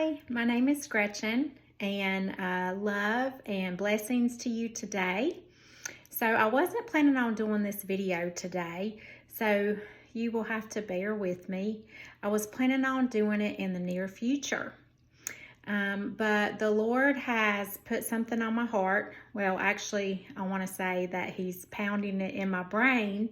Hi, my name is Gretchen, and love and blessings to you today. So I wasn't planning on doing this video today, so you will have to bear with me. I was planning on doing it in the near future, but the Lord has put something on my heart. Well, actually, I want to say that He's pounding it in my brain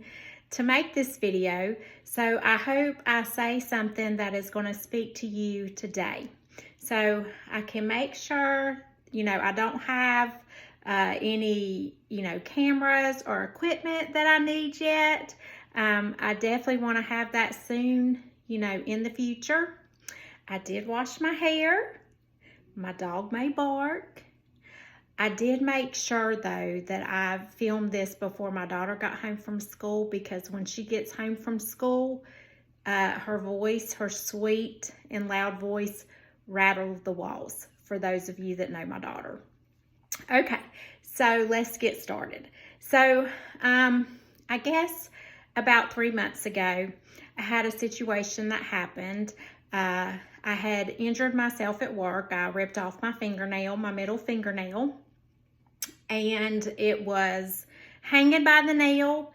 to make this video. So I hope I say something that is going to speak to you today. So I can make sure, I don't have any, cameras or equipment that I need yet. I definitely want to have that soon, in the future. I did wash my hair. My dog may bark. I did make sure, though, that I filmed this before my daughter got home from school, because when she gets home from school, her voice, her sweet and loud voice, rattled the walls, for those of you that know my daughter. Okay, so let's get started. So I guess about 3 months ago, I had a situation that happened. I had injured myself at work. I ripped off my fingernail, my middle fingernail, and it was hanging by the nail,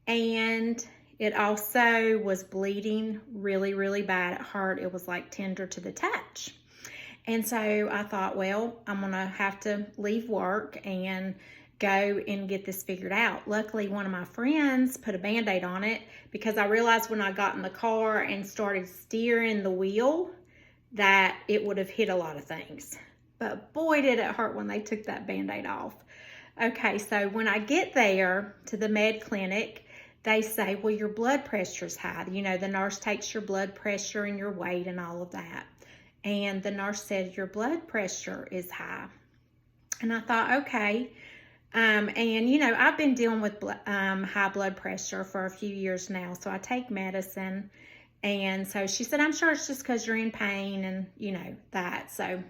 and it also was bleeding really, really bad. It hurt. It was like tender to the touch. And so I thought, well, I'm going to have to leave work and go and get this figured out. Luckily, one of my friends put a Band-Aid on it, because I realized when I got in the car and started steering the wheel that it would have hit a lot of things. But boy, did it hurt when they took that Band-Aid off. Okay, so when I get there to the med clinic, they say, well, your blood pressure is high. The nurse takes your blood pressure and your weight and all of that. And the nurse said, your blood pressure is high. And I thought, okay. And, I've been dealing with high blood pressure for a few years now, so I take medicine. And so she said, I'm sure it's just because you're in pain and, that. So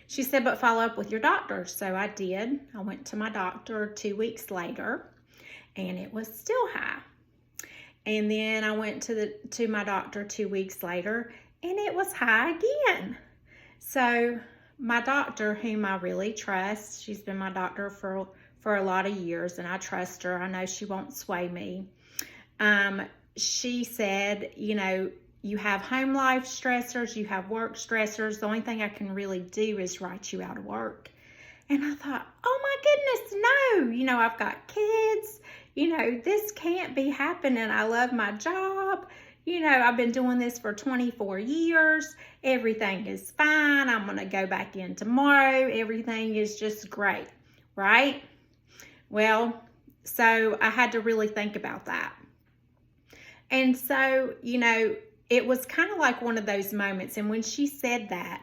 she said, but follow up with your doctor. So I did. I went to my doctor 2 weeks later, and it was still high. And then I went to my doctor 2 weeks later, and it was high again. So my doctor, whom I really trust, she's been my doctor for a lot of years, and I trust her. I know she won't sway me. She said, you have home life stressors, you have work stressors. The only thing I can really do is write you out of work. And I thought, oh my goodness, no. I've got kids. This can't be happening. I love my job. I've been doing this for 24 years. Everything is fine. I'm going to go back in tomorrow. Everything is just great, right? Well, so I had to really think about that. And so, it was kind of like one of those moments. And when she said that,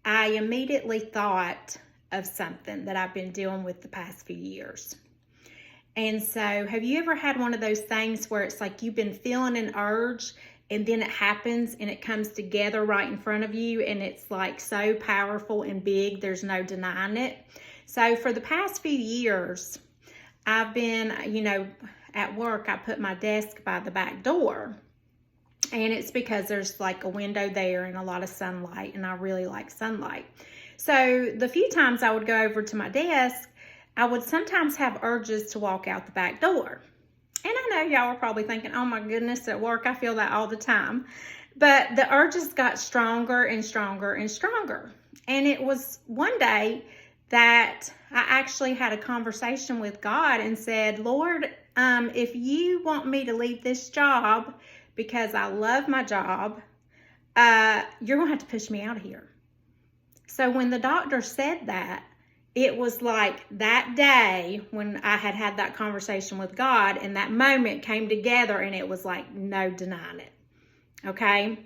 I immediately thought of something that I've been dealing with the past few years. And so have you ever had one of those things where it's like you've been feeling an urge, and then it happens and it comes together right in front of you, and it's like so powerful and big, there's no denying it? So for the past few years, I've been, at work, I put my desk by the back door. And it's because there's like a window there and a lot of sunlight, and I really like sunlight. So the few times I would go over to my desk, I would sometimes have urges to walk out the back door. And I know y'all are probably thinking, oh my goodness, at work I feel that all the time. But the urges got stronger and stronger and stronger. And it was one day that I actually had a conversation with God and said, Lord, if you want me to leave this job because I love my job, you're going to have to push me out of here. So when the doctor said that, it was like that day when I had that conversation with God, and that moment came together, and it was like no denying it. Okay?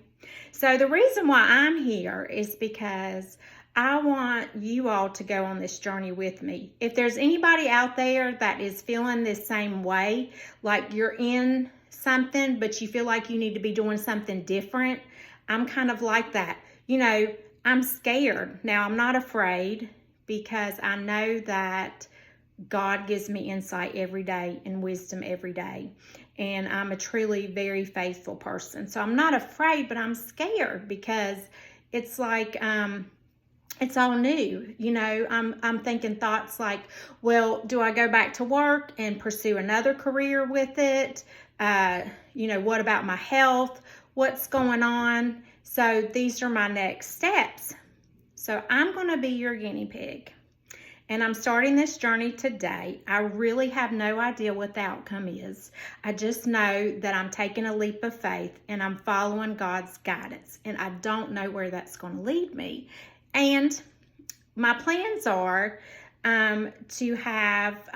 So the reason why I'm here is because I want you all to go on this journey with me. If there's anybody out there that is feeling this same way, like you're in something, but you feel like you need to be doing something different, I'm kind of like that. I'm scared. Now, I'm not afraid, because I know that God gives me insight every day and wisdom every day. And I'm a truly very faithful person. So I'm not afraid, but I'm scared, because it's like it's all new. You know, I'm thinking thoughts like, well, do I go back to work and pursue another career with it? You know, what about my health? What's going on? So these are my next steps. So I'm going to be your guinea pig. And I'm starting this journey today. I really have no idea what the outcome is. I just know that I'm taking a leap of faith and I'm following God's guidance. And I don't know where that's going to lead me. And my plans are I'm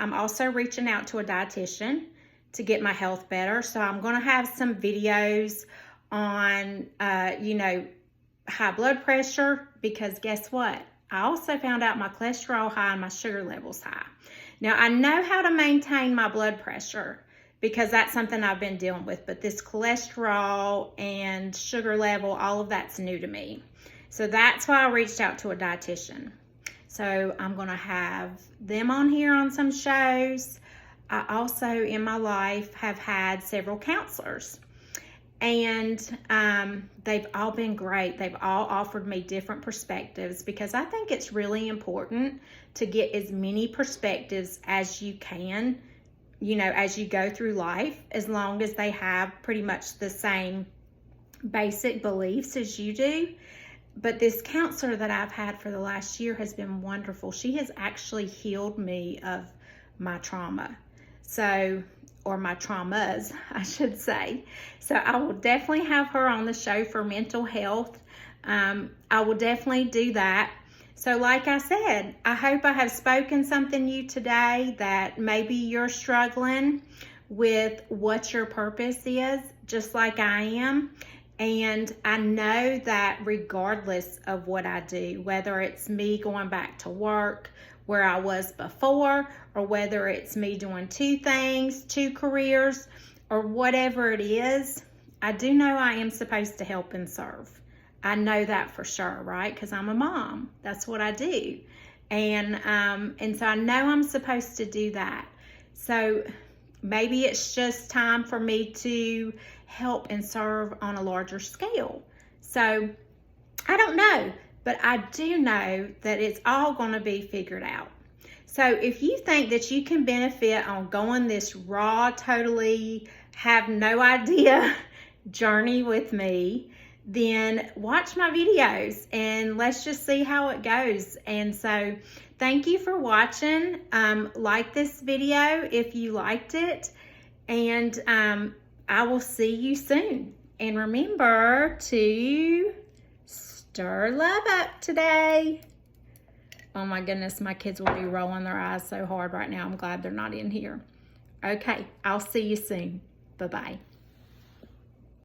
also reaching out to a dietitian to get my health better. So I'm going to have some videos on, you know, high blood pressure, because guess what? I also found out my cholesterol high and my sugar levels high. Now, I know how to maintain my blood pressure because that's something I've been dealing with, but this cholesterol and sugar level, all of that's new to me. So that's why I reached out to a dietitian. So I'm going to have them on here on some shows. I also, in my life, have had several counselors. And they've all been great. They've all offered me different perspectives, because I think it's really important to get as many perspectives as you can, you know, as you go through life, as long as they have pretty much the same basic beliefs as you do. But this counselor that I've had for the last year has been wonderful. She has actually healed me of my trauma. Or my traumas, I should say. So I will definitely have her on the show for mental health. I will definitely do that. So like I said, I hope I have spoken something to you today, that maybe you're struggling with what your purpose is, just like I am. And I know that regardless of what I do, whether it's me going back to work where I was before, or whether it's me doing two things, two careers, or whatever it is, I do know I am supposed to help and serve. I know that for sure, right? Because I'm a mom. That's what I do. And so I know I'm supposed to do that. So maybe it's just time for me to help and serve on a larger scale. So I don't know, but I do know that it's all going to be figured out. So if you think that you can benefit on going this raw, totally have no idea journey with me, then watch my videos and let's just see how it goes. And so thank you for watching. Like this video if you liked it, and I will see you soon. And remember to stir love up today. Oh my goodness, my kids will be rolling their eyes so hard right now. I'm glad they're not in here. Okay, I'll see you soon. Bye-bye.